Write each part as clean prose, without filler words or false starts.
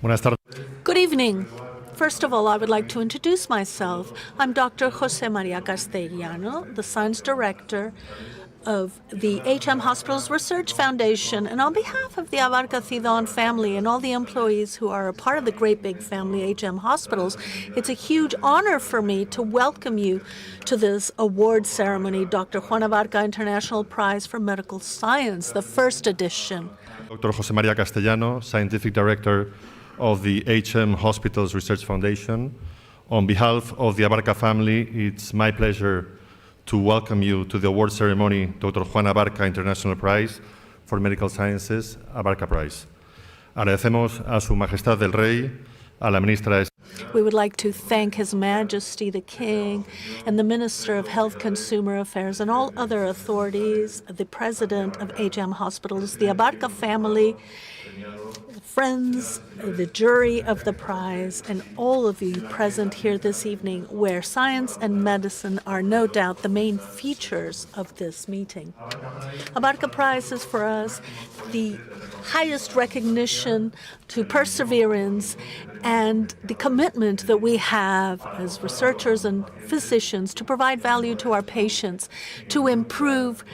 Buenas tardes. Good evening. First of all, I would like to introduce myself. I'm Dr. Jose Maria Castellano, the Science Director of the HM Hospitals Research Foundation, and on behalf of the Abarca family and all the employees who are a part of the great big family HM Hospitals, it's a huge honor for me to welcome you to this award ceremony, Dr. Juan Abarca International Prize for Medical Science, the first edition. Dr. Jose Maria Castellano, Scientific Director of the HM Hospitals Research Foundation. On behalf of the Abarca family, it's my pleasure to welcome you to the award ceremony, Dr. Juan Abarca International Prize for Medical Sciences, Abarca Prize. Agradecemos a Su Majestad el Rey, a la Ministra. We would like to thank His Majesty the King and the Minister of Health Consumer Affairs and all other authorities, the President of HM Hospitals, the Abarca family, friends, the jury of the prize, and all of you present here this evening, where science and medicine are no doubt the main features of this meeting. Abarca Prize is for us the highest recognition to perseverance and the commitment that we have as researchers and physicians to provide value to our patients, to improve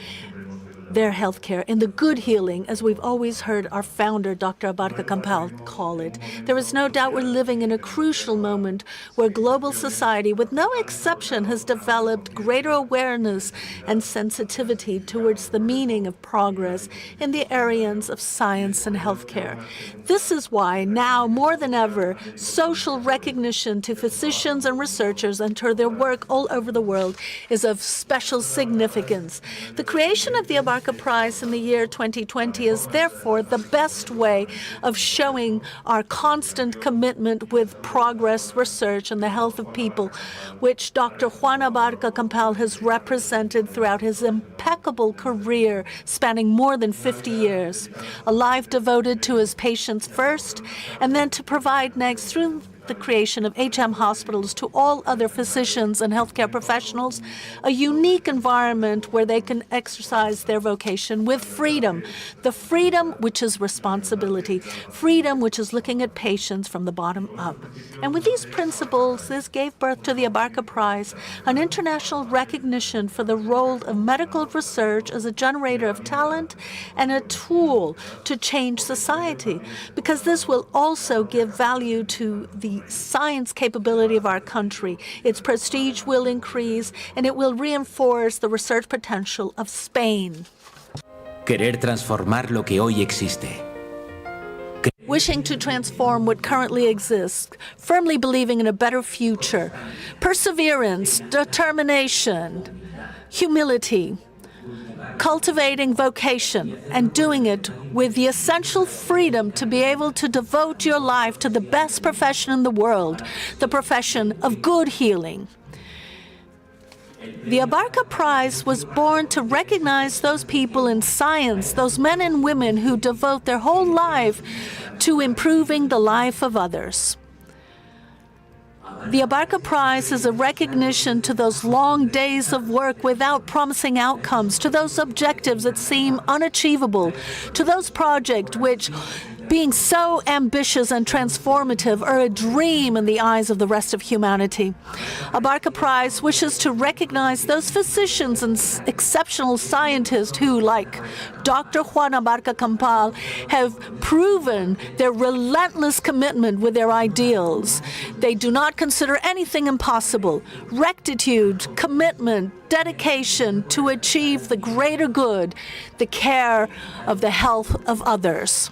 their health care, in the good healing, as we've always heard our founder, Dr. Abarca call it. There is no doubt we're living in a crucial moment where global society, with no exception, has developed greater awareness and sensitivity towards the meaning of progress in the areas of science and healthcare. This is why now, more than ever, social recognition to physicians and researchers and to their work all over the world is of special significance. The creation of the Abarca Prize in the year 2020 is therefore the best way of showing our constant commitment with progress, research, and the health of people, which Dr. Juan Abarca has represented throughout his impeccable career spanning more than 50 years. A life devoted to his patients first, and then to provide next through the creation of HM Hospitals to all other physicians and healthcare professionals a unique environment where they can exercise their vocation with freedom. The freedom which is responsibility, freedom which is looking at patients from the bottom up. And with these principles, this gave birth to the Abarca Prize, an international recognition for the role of medical research as a generator of talent and a tool to change society, because this will also give value to the science capability of our country. Its prestige will increase, and it will reinforce the research potential of Spain. Querer transformar lo que hoy existe. Wishing to transform what currently exists, firmly believing in a better future, perseverance, determination, humility, cultivating vocation, and doing it with the essential freedom to be able to devote your life to the best profession in the world, the profession of good healing. The Abarca Prize was born to recognize those people in science, those men and women who devote their whole life to improving the life of others. The Abarca Prize is a recognition to those long days of work without promising outcomes, to those objectives that seem unachievable, to those projects which, being so ambitious and transformative, are a dream in the eyes of the rest of humanity. Abarca Prize wishes to recognize those physicians and exceptional scientists who, like Dr. Juan Abarca have proven their relentless commitment with their ideals. They do not consider anything impossible. Rectitude, commitment, dedication to achieve the greater good, the care of the health of others.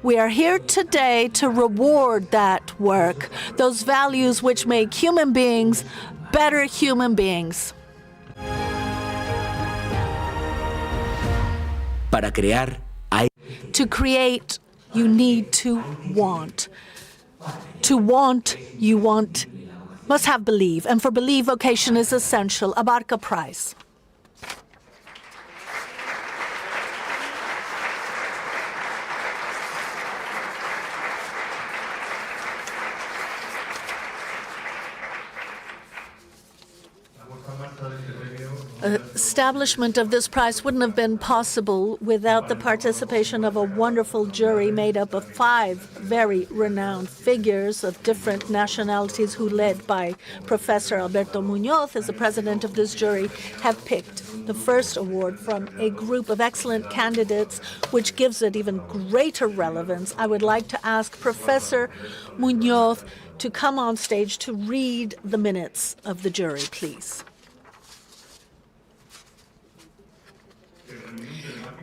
We are here today to reward that work, those values which make human beings better human beings. Para crear, To create, you need to want. To want, you must have belief, and for belief, vocation is essential. Abarca Prize. establishment of this prize wouldn't have been possible without the participation of a wonderful jury made up of 5 very renowned figures of different nationalities who, led by Professor Alberto Muñoz as the president of this jury, have picked the first award from a group of excellent candidates, which gives it even greater relevance. I would like to ask Professor Muñoz to come on stage to read the minutes of the jury, please.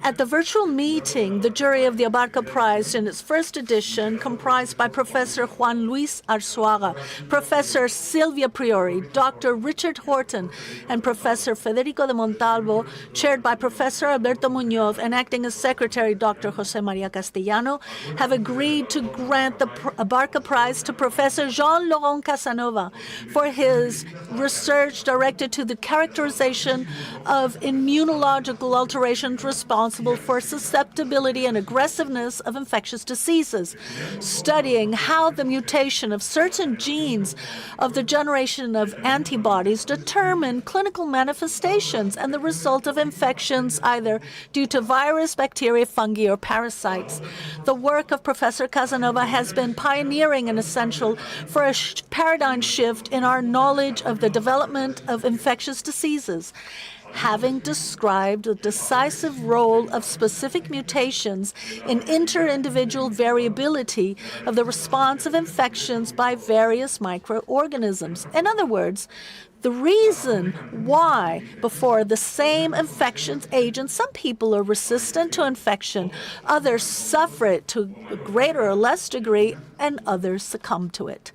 At the virtual meeting, the jury of the Abarca Prize in its first edition, comprised by Professor Juan Luis Arzuaga, Professor Silvia Priori, Dr. Richard Horton, and Professor Federico de Montalvo, chaired by Professor Alberto Muñoz and acting as Secretary Dr. Jose Maria Castellano, have agreed to grant the Abarca Prize to Professor Jean-Laurent Casanova for his research directed to the characterization of immunological alterations responsible for susceptibility and aggressiveness of infectious diseases, studying how the mutation of certain genes of the generation of antibodies determine clinical manifestations and the result of infections either due to virus, bacteria, fungi, or parasites. The work of Professor Casanova has been pioneering and essential for a paradigm shift in our knowledge of the development of infectious diseases, having described the decisive role of specific mutations in inter-individual variability of the response of infections by various microorganisms. In other words, the reason why, before the same infections agent, some people are resistant to infection, others suffer it to a greater or less degree, and others succumb to it.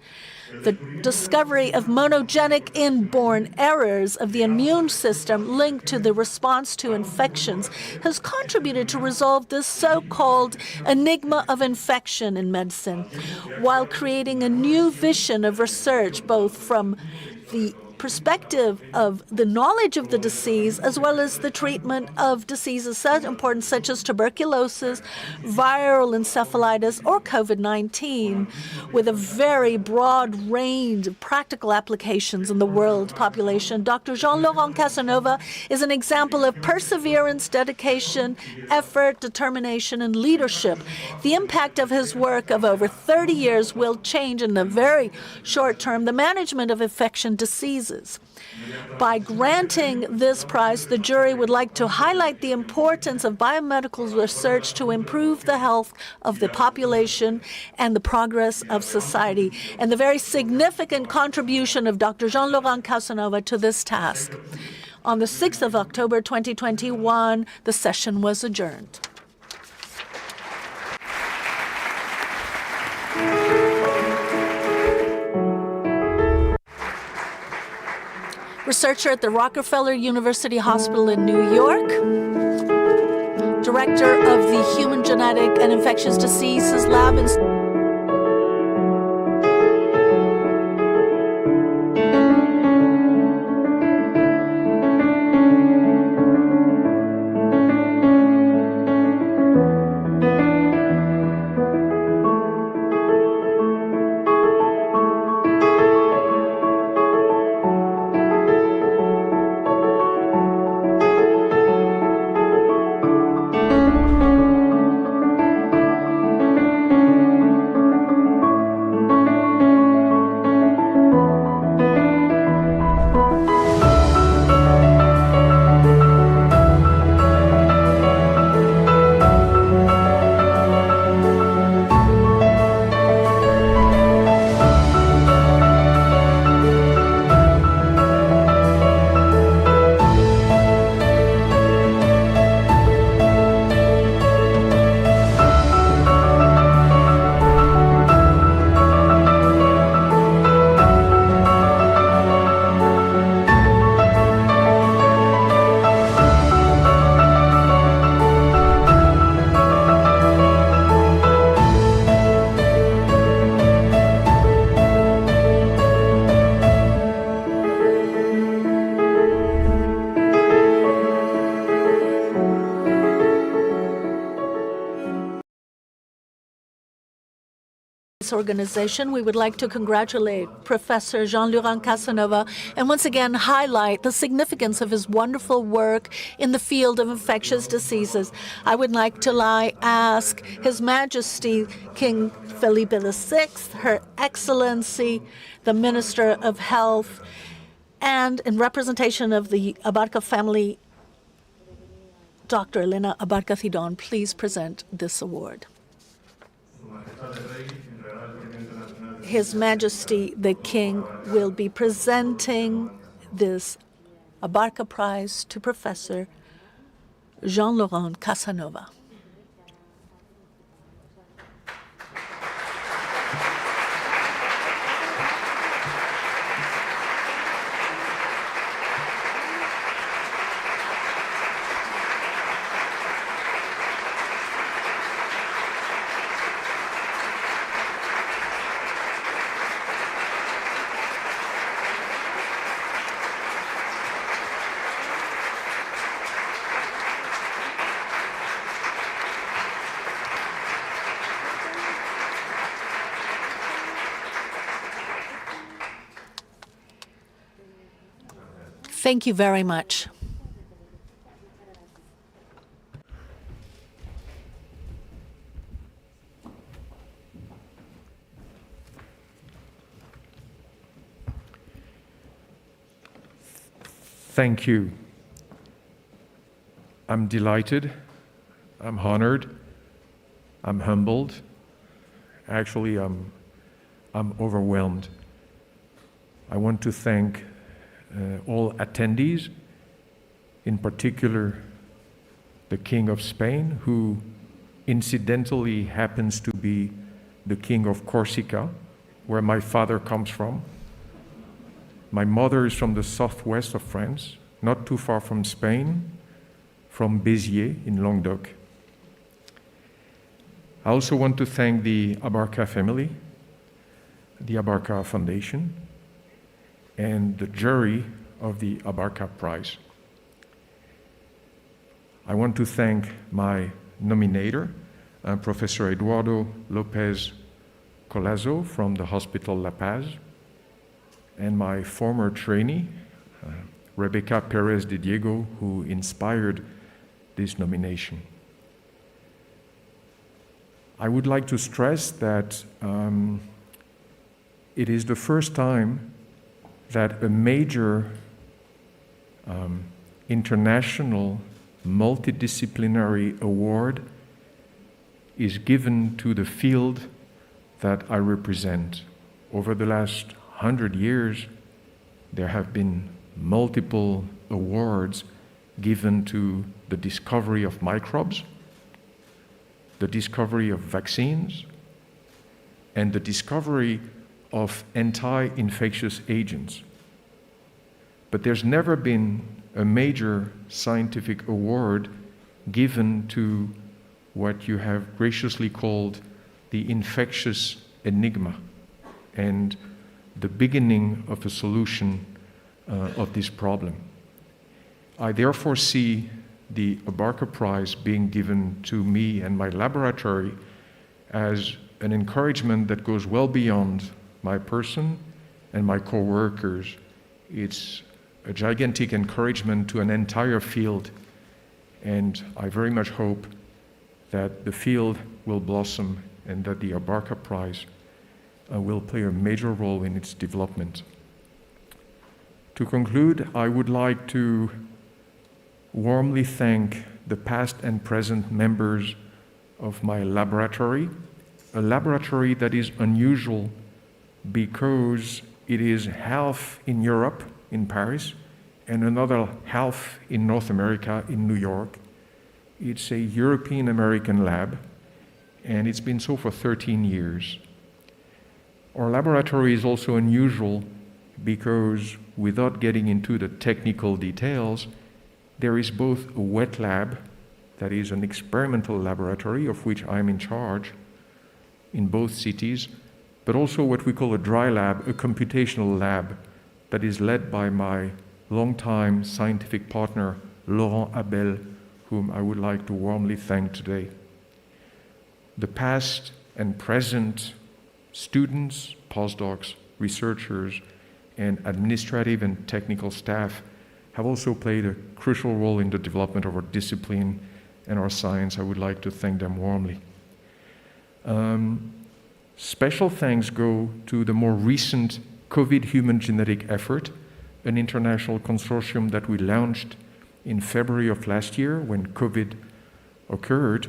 The discovery of monogenic inborn errors of the immune system linked to the response to infections has contributed to resolve this so-called enigma of infection in medicine, while creating a new vision of research, both from the perspective of the knowledge of the disease as well as the treatment of diseases so important such as tuberculosis, viral encephalitis, or COVID-19, with a very broad range of practical applications in the world population. Dr. Jean-Laurent Casanova is an example of perseverance, dedication, effort, determination, and leadership. The impact of his work of over 30 years will change in the very short term the management of infection diseases. By granting this prize, the jury would like to highlight the importance of biomedical research to improve the health of the population and the progress of society, and the very significant contribution of Dr. Jean-Laurent Casanova to this task. On the 6th of October 2021, the session was adjourned. Researcher at the Rockefeller University Hospital in New York, Director of the Human Genetic and Infectious Diseases Lab in Prize organization, we would like to congratulate Professor Jean-Laurent Casanova and once again highlight the significance of his wonderful work in the field of infectious diseases. I would like to ask His Majesty King Felipe VI, Her Excellency, the Minister of Health, and in representation of the Abarca family, Dr. Elena Abarca, please present this award. His Majesty the King will be presenting this Abarca Prize to Professor Jean-Laurent Casanova. Thank you very much. Thank you. I'm delighted, I'm honored, I'm humbled. Actually, I'm overwhelmed. I want to thank all attendees, in particular the King of Spain, who incidentally happens to be the King of Corsica, where my father comes from. My mother is from the southwest of France, not too far from Spain, from Béziers in Languedoc. I also want to thank the Abarca family, the Abarca Foundation, and the jury of the Abarca Prize. I want to thank my nominator, Professor Eduardo Lopez Colazo from the Hospital La Paz, and my former trainee, Rebecca Perez de Diego, who inspired this nomination. I would like to stress that it is the first time that a major international multidisciplinary award is given to the field that I represent. Over the last 100 years, there have been multiple awards given to the discovery of microbes, the discovery of vaccines, and the discovery of anti-infectious agents. But there's never been a major scientific award given to what you have graciously called the infectious enigma and the beginning of a solution of this problem. I therefore see the Abarca Prize being given to me and my laboratory as an encouragement that goes well beyond my person and my co-workers. It's a gigantic encouragement to an entire field, and I very much hope that the field will blossom and that the Abarca Prize will play a major role in its development. To conclude, I would like to warmly thank the past and present members of my laboratory, a laboratory that is unusual because it is half in Europe, in Paris, and another half in North America, in New York. It's a European-American lab, and it's been so for 13 years. Our laboratory is also unusual because, without getting into the technical details, there is both a wet lab, that is an experimental laboratory of which I'm in charge in both cities, but also what we call a dry lab, a computational lab that is led by my longtime scientific partner, Laurent Abel, whom I would like to warmly thank today. The past and present students, postdocs, researchers, and administrative and technical staff have also played a crucial role in the development of our discipline and our science. I would like to thank them warmly. Special thanks go to the more recent COVID human genetic effort, an international consortium that we launched in February of last year when COVID occurred.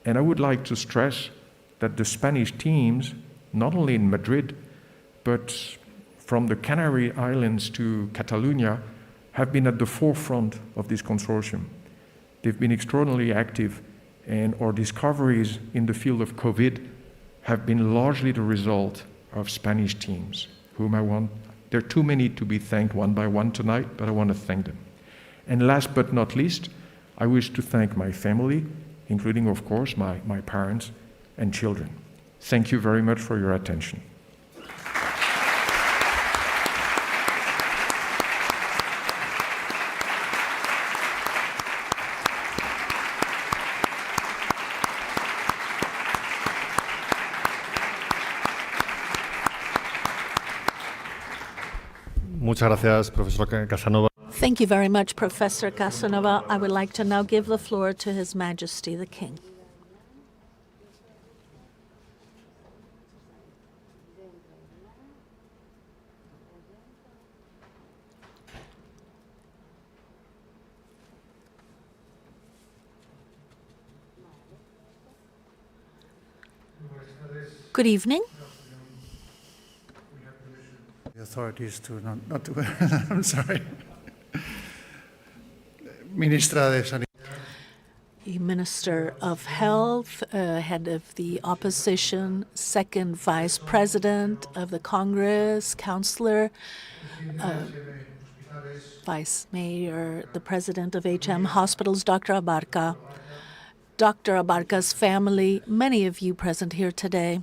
And I would like to stress that the Spanish teams, not only in Madrid, but from the Canary Islands to Catalonia, have been at the forefront of this consortium. They've been extraordinarily active, and our discoveries in the field of COVID have been largely the result of Spanish teams, there are too many to be thanked one by one tonight, but I want to thank them. And last but not least, I wish to thank my family, including, of course, my parents and children. Thank you very much for your attention. Muchas gracias, Professor Casanova. Thank you very much, Professor Casanova. I would like to now give the floor to His Majesty the King. Good evening. The authorities to not to. I'm sorry. Ministra de Sanidad. The Minister of Health, head of the opposition, second Vice President of the Congress, Councillor, Vice Mayor, the President of HM Hospitals, Dr. Abarca, Dr. Abarca's family, many of you present here today,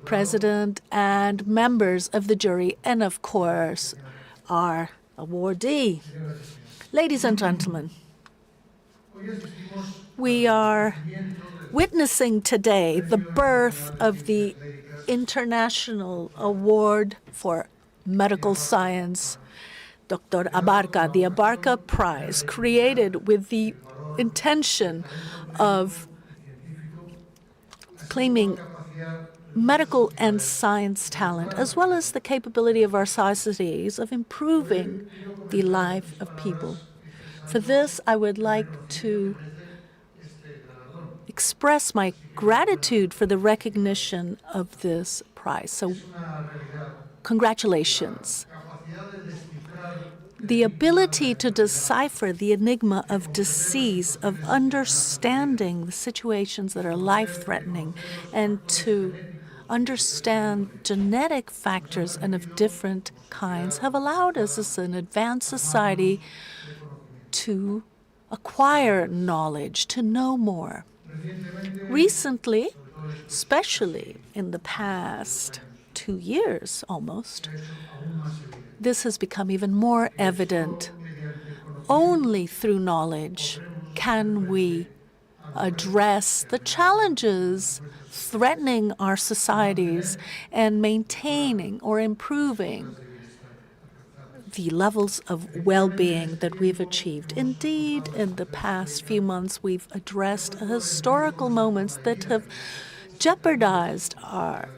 President and members of the jury, and of course, our awardee. Ladies and gentlemen, we are witnessing today the birth of the International Award for Medical Science, Dr. Abarca, the Abarca Prize, created with the intention of claiming medical and science talent, as well as the capability of our societies of improving the life of people. For this, I would like to express my gratitude for the recognition of this prize. So, congratulations. The ability to decipher the enigma of disease, of understanding the situations that are life-threatening, and to understand genetic factors and of different kinds have allowed us as an advanced society to acquire knowledge, to know more. Recently, especially in the past 2 years almost, this has become even more evident. Only through knowledge can we address the challenges threatening our societies and maintaining or improving the levels of well-being that we've achieved. Indeed, in the past few months, we've addressed historical moments that have jeopardized our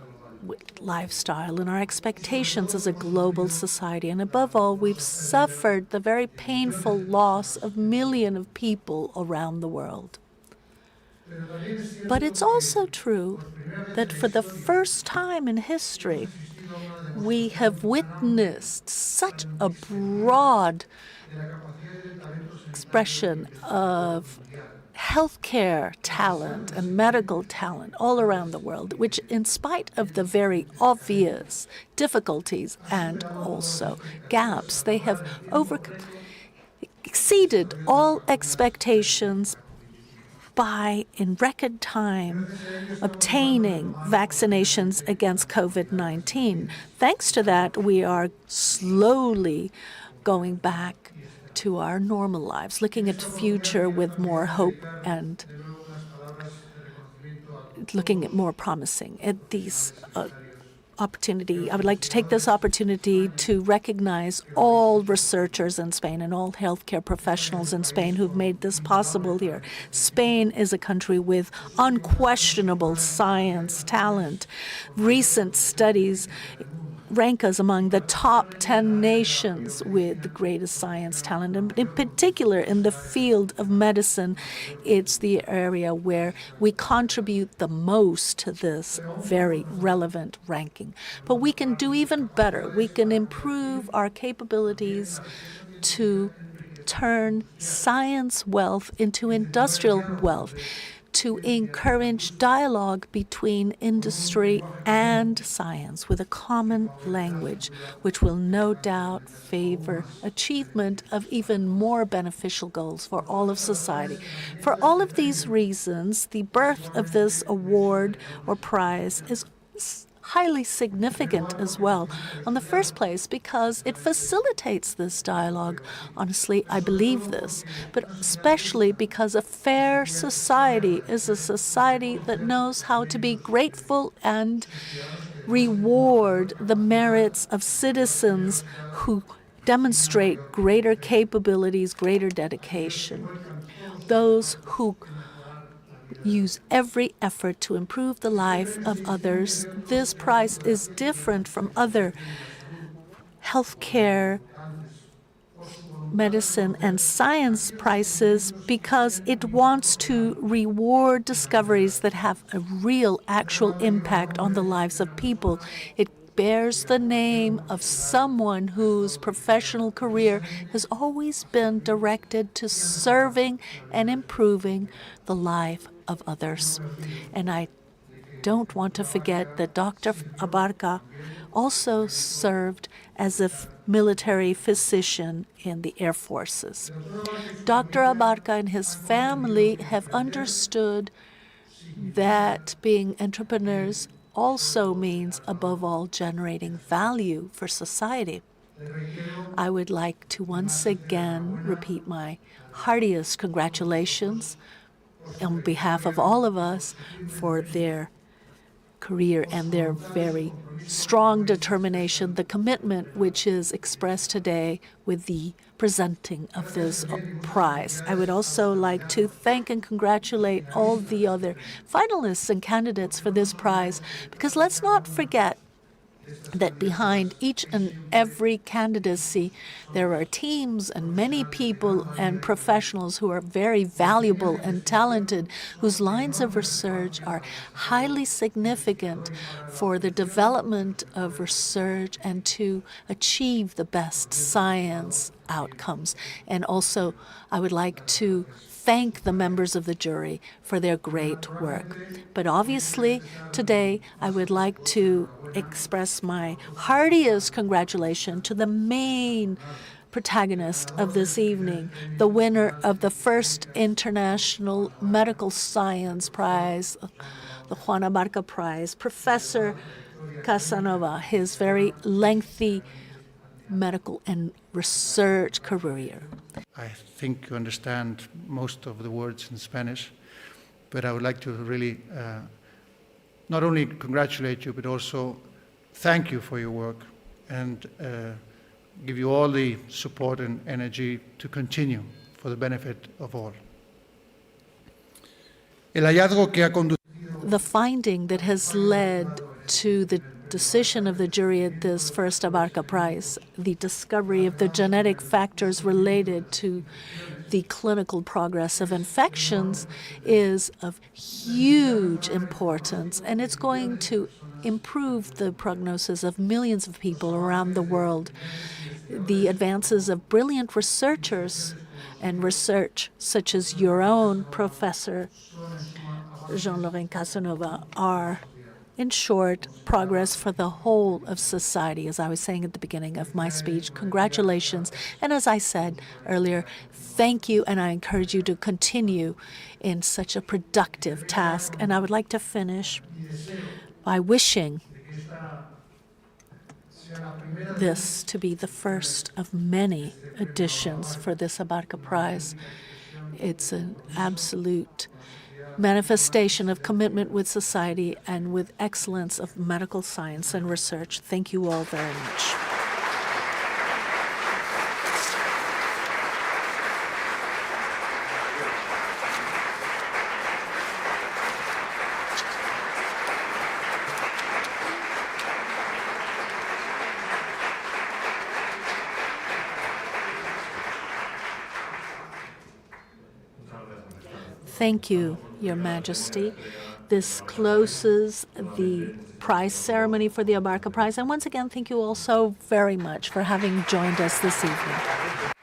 lifestyle and our expectations as a global society. And above all, we've suffered the very painful loss of millions of people around the world. But it's also true that for the first time in history, we have witnessed such a broad expression of healthcare talent and medical talent all around the world, which, in spite of the very obvious difficulties and also gaps, they have exceeded all expectations by, in record time, obtaining vaccinations against COVID-19. Thanks to that, we are slowly going back to our normal lives, looking at the future with more hope and looking at more promising at these opportunity. I would like to take this opportunity to recognize all researchers in Spain and all healthcare professionals in Spain who've made this possible here. Spain is a country with unquestionable science talent. Recent studies rank us among the top 10 nations with the greatest science talent. And in particular, in the field of medicine, it's the area where we contribute the most to this very relevant ranking. But we can do even better. We can improve our capabilities to turn science wealth into industrial wealth, to encourage dialogue between industry and science with a common language, which will no doubt favor achievement of even more beneficial goals for all of society. For all of these reasons, the birth of this award or prize is highly significant as well. In the first place, because it facilitates this dialogue. Honestly, I believe this, but especially because a fair society is a society that knows how to be grateful and reward the merits of citizens who demonstrate greater capabilities, greater dedication. Those who use every effort to improve the life of others. This prize is different from other healthcare, medicine, and science prizes because it wants to reward discoveries that have a real, actual impact on the lives of people. It bears the name of someone whose professional career has always been directed to serving and improving the life of others. And I don't want to forget that Dr. Abarca also served as a military physician in the Air Forces. Dr. Abarca and his family have understood that being entrepreneurs also means, above all, generating value for society. I would like to once again repeat my heartiest congratulations on behalf of all of us for their career and their very strong determination, the commitment which is expressed today with the presenting of this prize. I would also like to thank and congratulate all the other finalists and candidates for this prize, because let's not forget that behind each and every candidacy, there are teams and many people and professionals who are very valuable and talented, whose lines of research are highly significant for the development of research and to achieve the best science outcomes. And also, I would like to thank the members of the jury for their great work. But obviously, today, I would like to express my heartiest congratulations to the main protagonist of this evening, the winner of the first International Medical Science Prize, the Juan Abarca Prize, Professor Casanova, his very lengthy medical and research career. I think you understand most of the words in Spanish, but I would like to really not only congratulate you, but also thank you for your work and give you all the support and energy to continue for the benefit of all. El hallazgo que ha conducido. The finding that has led to the decision of the jury at this first Abarca Prize, the discovery of the genetic factors related to the clinical progress of infections, is of huge importance, and it's going to improve the prognosis of millions of people around the world. The advances of brilliant researchers and research such as your own Professor Jean-Laurent Casanova are, in short, progress for the whole of society. As I was saying at the beginning of my speech, congratulations. And as I said earlier, thank you, and I encourage you to continue in such a productive task. And I would like to finish by wishing this to be the first of many editions for this Abarca Prize. It's an absolute manifestation of commitment with society and with excellence of medical science and research. Thank you all very much. Thank you, Your Majesty. This closes the prize ceremony for the Abarca Prize. And once again, thank you all so very much for having joined us this evening.